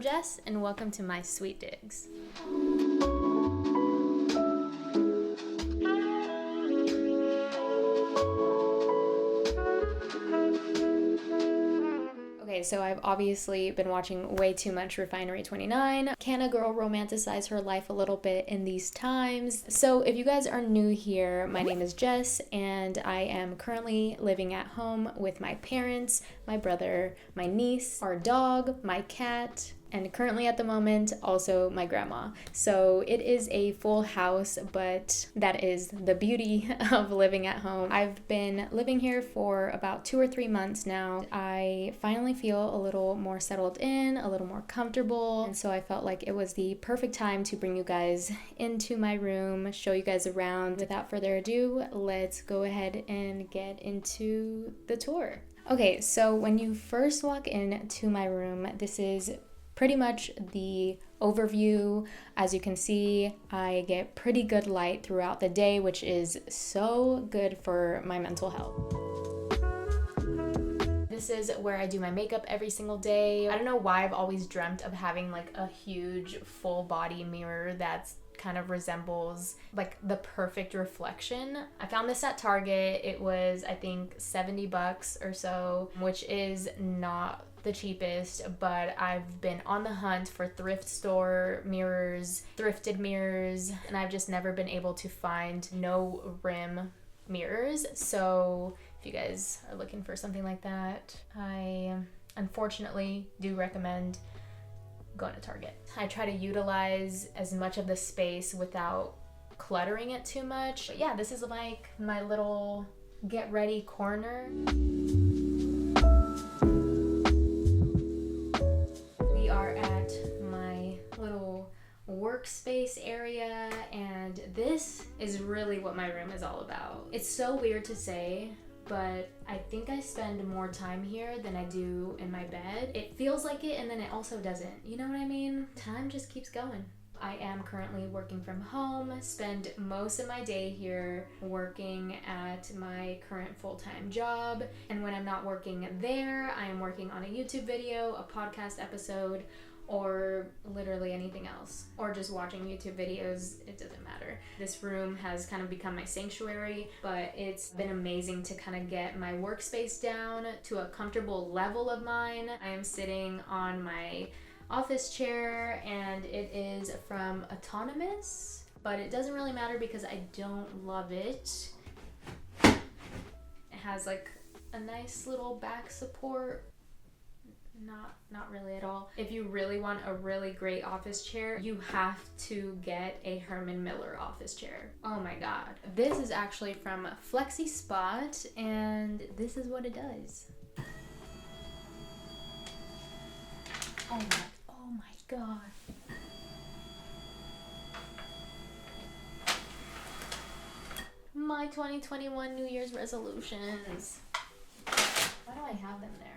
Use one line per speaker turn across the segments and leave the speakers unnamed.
Jess, and welcome to my Sweet Digs. Okay, so I've obviously been watching way too much Refinery 29. Can a girl romanticize her life a little bit in these times? So if you guys are new here, my name is Jess, and I am currently living at home with my parents, my brother, my niece, our dog, my cat, and currently at the moment, also my grandma. So it is a full house, but that is the beauty of living at home. I've been living here for about 2 or 3 months now. I finally feel a little more settled in, a little more comfortable, and so I felt like it was the perfect time to bring you guys into my room, show you guys around. Without further ado, let's go ahead and get into the tour. Okay, so when you first walk into my room, this is pretty much the overview. As you can see, I get pretty good light throughout the day, which is so good for my mental health. This is where I do my makeup every single day. I don't know why I've always dreamt of having like a huge full body mirror that's kind of resembles like the perfect reflection. I found this at Target. It was, I think, $70 or so, which is not the cheapest, but I've been on the hunt for thrift store mirrors, thrifted mirrors, and I've just never been able to find no rim mirrors. So if you guys are looking for something like that, I unfortunately do recommend going to Target. I try to utilize as much of the space without cluttering it too much. But yeah, this is like my little get ready corner. We are at my little workspace area, and this is really what my room is all about. It's so weird to say, but I think I spend more time here than I do in my bed. It feels like it, and then it also doesn't. You know what I mean? Time just keeps going. I am currently working from home, spend most of my day here working at my current full-time job, and when I'm not working there, I am working on a YouTube video, a podcast episode, or literally anything else, or just watching YouTube videos. It doesn't matter. This room has kind of become my sanctuary, but it's been amazing to kind of get my workspace down to a comfortable level of mine. I am sitting on my office chair, and it is from Autonomous, but it doesn't really matter because I don't love it. It has like a nice little back support. Not really at all. If you really want a really great office chair, you have to get a Herman Miller office chair. Oh my god. This is actually from Flexispot, and this is what it does. Oh my god. My 2021 New Year's resolutions. Why do I have them there?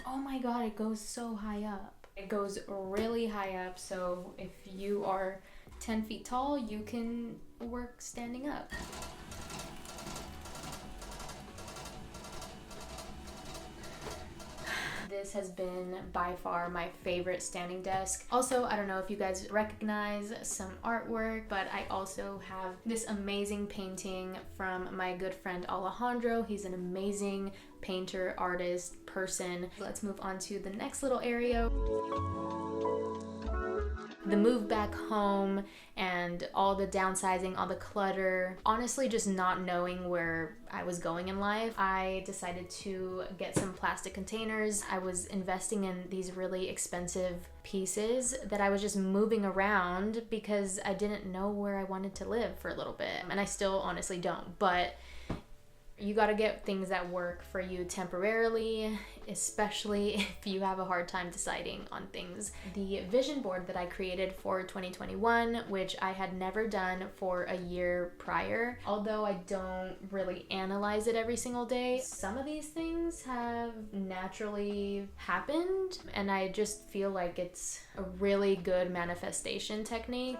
Oh my god, it goes so high up. It goes really high up, so if you are 10 feet tall, you can work standing up. This has been by far my favorite standing desk. Also, I don't know if you guys recognize some artwork, but I also have this amazing painting from my good friend Alejandro. He's an amazing painter, artist, person. Let's move on to the next little area. The move back home and all the downsizing, all the clutter, honestly just not knowing where I was going in life, I decided to get some plastic containers. I was investing in these really expensive pieces that I was just moving around because I didn't know where I wanted to live for a little bit, and I still honestly don't, but you gotta get things that work for you temporarily, especially if you have a hard time deciding on things. The vision board that I created for 2021, which I had never done for a year prior, although I don't really analyze it every single day, some of these things have naturally happened, and I just feel like it's a really good manifestation technique.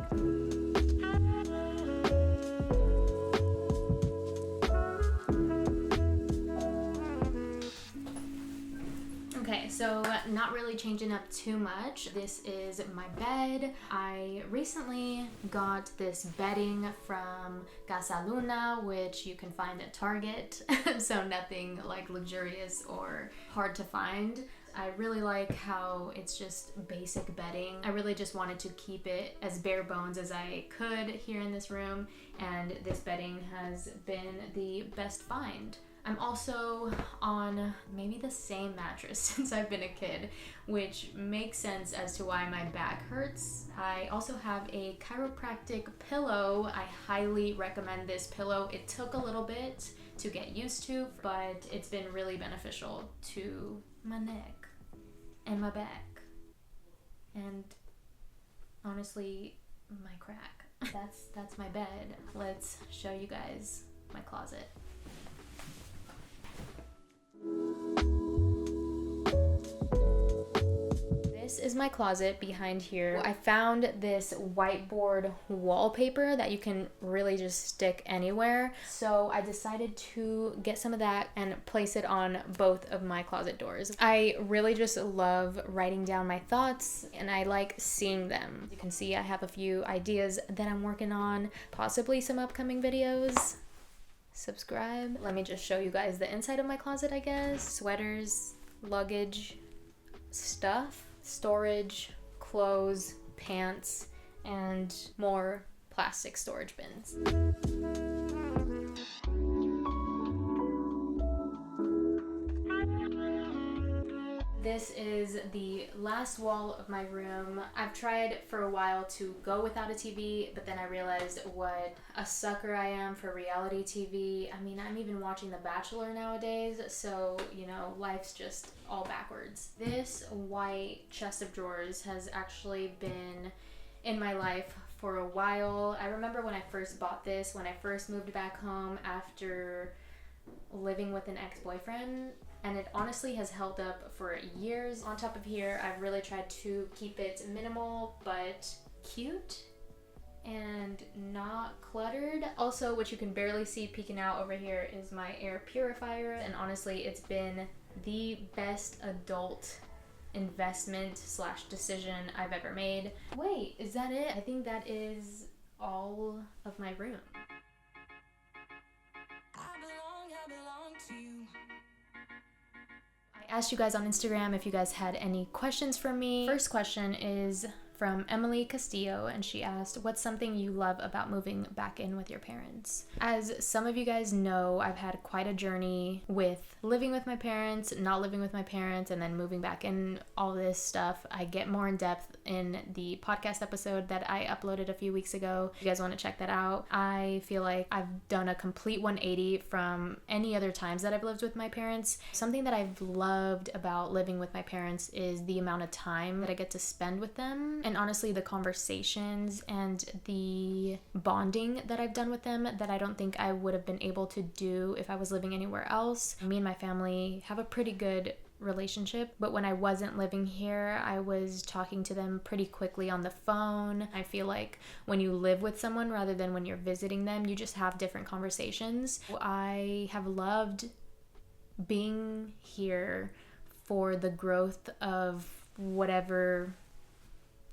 Okay, so not really changing up too much. This is my bed. I recently got this bedding from Casaluna, which you can find at Target. So nothing like luxurious or hard to find. I really like how it's just basic bedding. I really just wanted to keep it as bare bones as I could here in this room, and this bedding has been the best find. I'm also on maybe the same mattress since I've been a kid, which makes sense as to why my back hurts. I also have a chiropractic pillow. I highly recommend this pillow. It took a little bit to get used to, but it's been really beneficial to my neck and my back, and honestly, my crack. That's my bed. Let's show you guys my closet. This is my closet behind here. I found this whiteboard wallpaper that you can really just stick anywhere. So I decided to get some of that and place it on both of my closet doors. I really just love writing down my thoughts, and I like seeing them. You can see I have a few ideas that I'm working on, possibly some upcoming videos. Subscribe. Let me just show you guys the inside of my closet, I guess. Sweaters, luggage, stuff, storage, clothes, pants, and more plastic storage bins. This is the last wall of my room. I've tried for a while to go without a TV, but then I realized what a sucker I am for reality TV. I mean, I'm even watching The Bachelor nowadays, so, you know, life's just all backwards. This white chest of drawers has actually been in my life for a while. I remember when I first bought this, when I first moved back home after living with an ex-boyfriend, and it honestly has held up for years. On top of here, I've really tried to keep it minimal but cute and not cluttered. Also, what you can barely see peeking out over here is my air purifier, and honestly, it's been the best adult investment / decision I've ever made. Wait, is that it? I think that is all of my room. I belong to you. I asked you guys on Instagram if you guys had any questions for me. First question is from Emily Castillo, and she asked, what's something you love about moving back in with your parents? As some of you guys know, I've had quite a journey with living with my parents, not living with my parents, and then moving back in, all this stuff. I get more in depth in the podcast episode that I uploaded a few weeks ago. If you guys want to check that out. I feel like I've done a complete 180 from any other times that I've lived with my parents. Something that I've loved about living with my parents is the amount of time that I get to spend with them, and honestly the conversations and the bonding that I've done with them that I don't think I would have been able to do if I was living anywhere else. Me and my family have a pretty good relationship, but when I wasn't living here, I was talking to them pretty quickly on the phone. I feel like when you live with someone rather than when you're visiting them, you just have different conversations. I have loved being here for the growth of whatever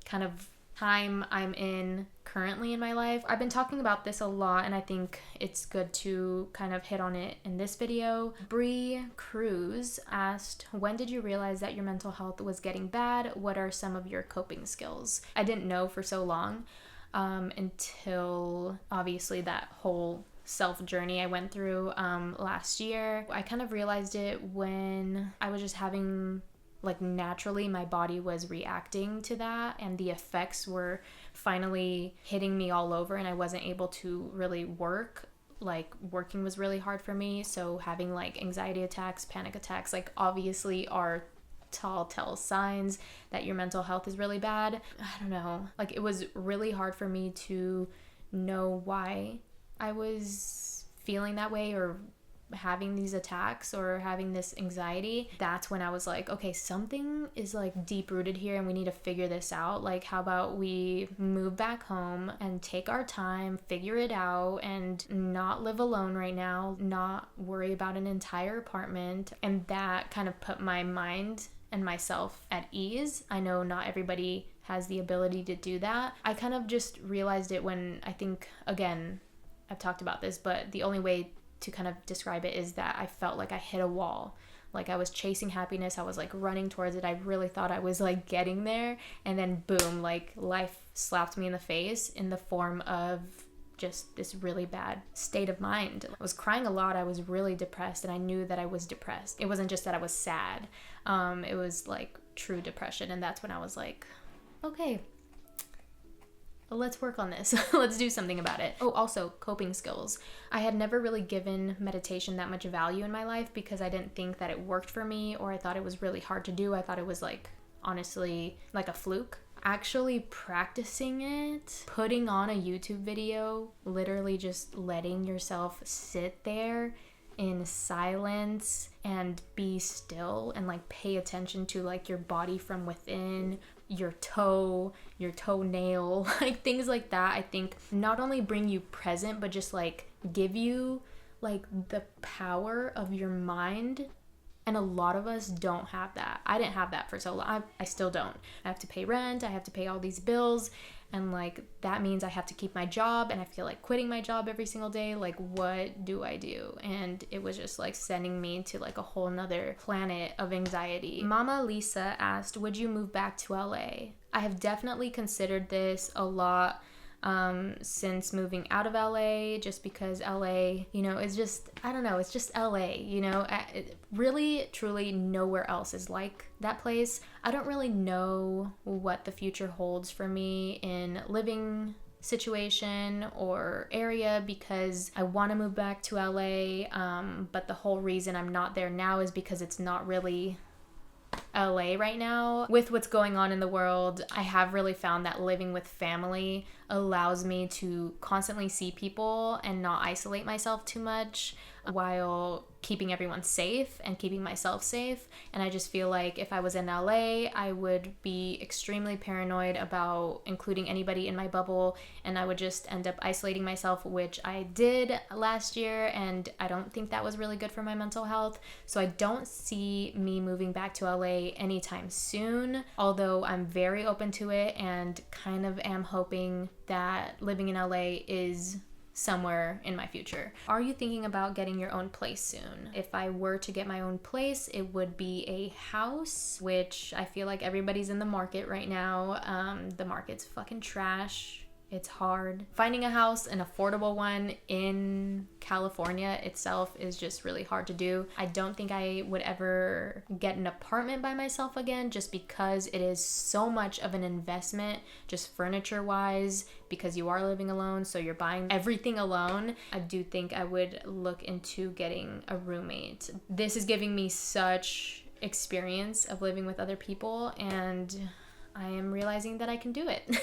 kind of time I'm in currently in my life. I've been talking about this a lot, and I think it's good to kind of hit on it in this video. Bree Cruz asked, when did you realize that your mental health was getting bad? What are some of your coping skills? I didn't know for so long until obviously that whole self journey I went through last year. I kind of realized it when I was just having, like, naturally my body was reacting to that, and the effects were finally hitting me all over, and I wasn't able to really work. Like, working was really hard for me, so having like anxiety attacks, panic attacks, like, obviously are telltale signs that your mental health is really bad. I don't know, like, it was really hard for me to know why I was feeling that way or having these attacks or having this anxiety. That's when I was like, okay, something is like deep rooted here and we need to figure this out. Like, how about we move back home and take our time, figure it out, and not live alone right now, not worry about an entire apartment. And that kind of put my mind and myself at ease. I know not everybody has the ability to do that. I kind of just realized it when, I think, again, I've talked about this, but the only way to kind of describe it is that I felt like I hit a wall. Like I was chasing happiness. I was like running towards it. I really thought I was like getting there. And then boom, like life slapped me in the face in the form of just this really bad state of mind. I was crying a lot. I was really depressed, and I knew that I was depressed. It wasn't just that I was sad. It was like true depression. And that's when I was like, okay, let's work on this. Let's do something about it. Oh, also coping skills. I had never really given meditation that much value in my life because I didn't think that it worked for me, or I thought it was really hard to do. I thought it was like, honestly, like a fluke. Actually practicing it, putting on a YouTube video, literally just letting yourself sit there in silence and be still and like pay attention to like your body from within, your toe, your toenail, like things like that, I think not only bring you present, but just like give you like the power of your mind. And a lot of us don't have that. I didn't have that for so long. I still don't. I have to pay rent. I have to pay all these bills. And like that means I have to keep my job, and I feel like quitting my job every single day. Like, what do I do? And it was just like sending me to like a whole nother planet of anxiety. Mama Lisa asked, would you move back to LA? I have definitely considered this a lot since moving out of LA, just because LA, you know, is just, I don't know, it's just LA, you know, really, truly nowhere else is like that place. I don't really know what the future holds for me in living situation or area, because I want to move back to LA, but the whole reason I'm not there now is because it's not really LA right now. With what's going on in the world, I have really found that living with family allows me to constantly see people and not isolate myself too much, while keeping everyone safe and keeping myself safe. And I just feel like if I was in LA, I would be extremely paranoid about including anybody in my bubble, and I would just end up isolating myself, which I did last year, and I don't think that was really good for my mental health. So I don't see me moving back to LA anytime soon, although I'm very open to it and kind of am hoping that living in LA is somewhere in my future. Are you thinking about getting your own place soon? If I were to get my own place, it would be a house, which I feel like everybody's in the market right now. The market's fucking trash. It's hard. Finding a house, an affordable one in California itself, is just really hard to do. I don't think I would ever get an apartment by myself again, just because it is so much of an investment, just furniture wise, because you are living alone, so you're buying everything alone. I do think I would look into getting a roommate. This is giving me such experience of living with other people, and I am realizing that I can do it.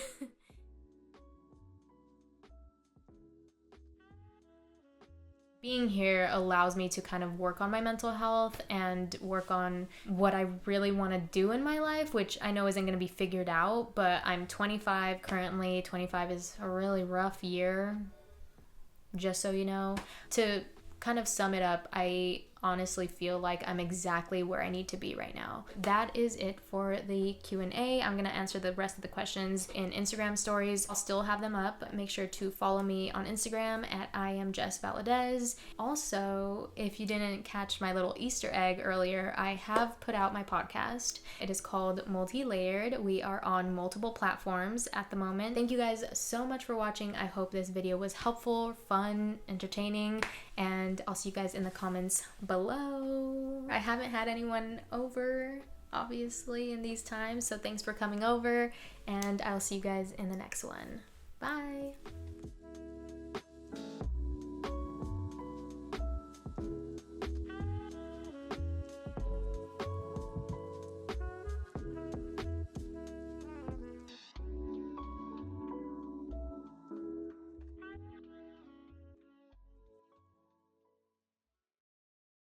Being here allows me to kind of work on my mental health and work on what I really want to do in my life, which I know isn't going to be figured out, but I'm 25 currently. 25 is a really rough year, just so you know. To kind of sum it up, I honestly feel like I'm exactly where I need to be right now. That is it for the Q&A. I'm gonna answer the rest of the questions in Instagram stories. I'll still have them up. Make sure to follow me on Instagram at @IamJessValadez. Also, if you didn't catch my little Easter egg earlier, I have put out my podcast. It is called Multi-Layered. We are on multiple platforms at the moment. Thank you guys so much for watching. I hope this video was helpful, fun, entertaining, and I'll see you guys in the comments below. I haven't had anyone over, obviously, in these times, so thanks for coming over, and I'll see you guys in the next one. Bye!